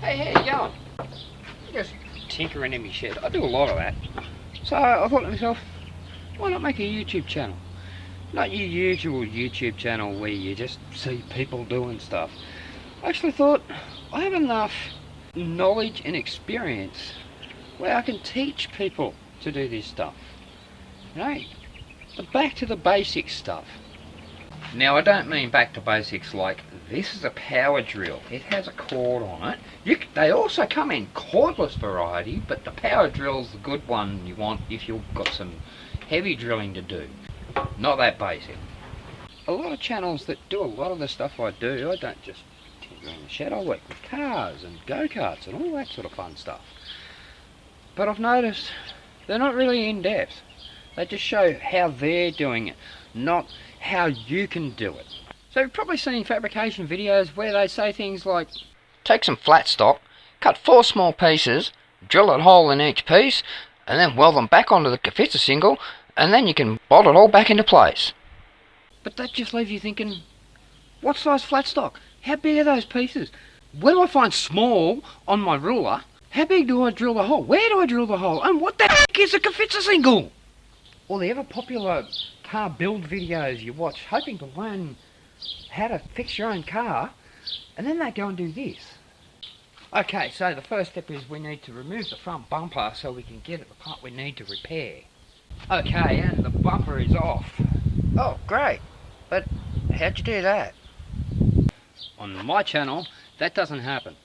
Hey, how you going? Just tinkering in my shed. I do a lot of that. So I thought to myself, why not make a YouTube channel? Not your usual YouTube channel where you just see people doing stuff. I actually thought I have enough knowledge and experience where I can teach people to do this stuff. You know, back to the basic stuff. Now I don't mean back to basics like this is a power drill. It has a cord on it. They also come in cordless variety, but the power drill's the good one you want if you've got some heavy drilling to do. Not that basic. A lot of channels that do a lot of the stuff I do, I don't just tinker in the shed, I work with cars and go-karts and all that sort of fun stuff. But I've noticed they're not really in depth. They just show how they're doing it, not how you can do it. So you've probably seen fabrication videos where they say things like, take some flat stock, cut 4 small pieces, drill a hole in each piece, and then weld them back onto the Fixit single, and then you can bolt it all back into place. But that just leaves you thinking, what size flat stock? How big are those pieces? Where do I find small on my ruler? How big do I drill the hole? Where do I drill the hole? And what the heck is a Fixit single? Or the ever popular car build videos you watch hoping to learn how to fix your own car, and then they go and do this. Okay, so the first step is we need to remove the front bumper so we can get at the part we need to repair. Okay, and the bumper is off. Oh, great. But how'd you do that? On my channel, that doesn't happen.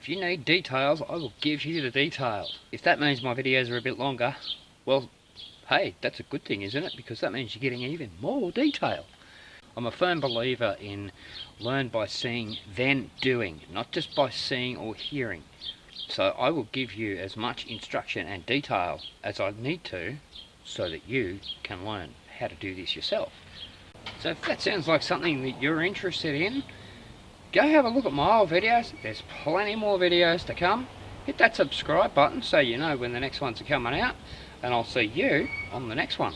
If you need details, I will give you the details. If that means my videos are a bit longer, well, hey, that's a good thing, isn't it? Because that means you're getting even more detail. I'm a firm believer in learn by seeing, then doing, not just by seeing or hearing. So I will give you as much instruction and detail as I need to so that you can learn how to do this yourself. So if that sounds like something that you're interested in, go have a look at my old videos. There's plenty more videos to come. Hit that subscribe button so you know when the next ones are coming out, and I'll see you on the next one.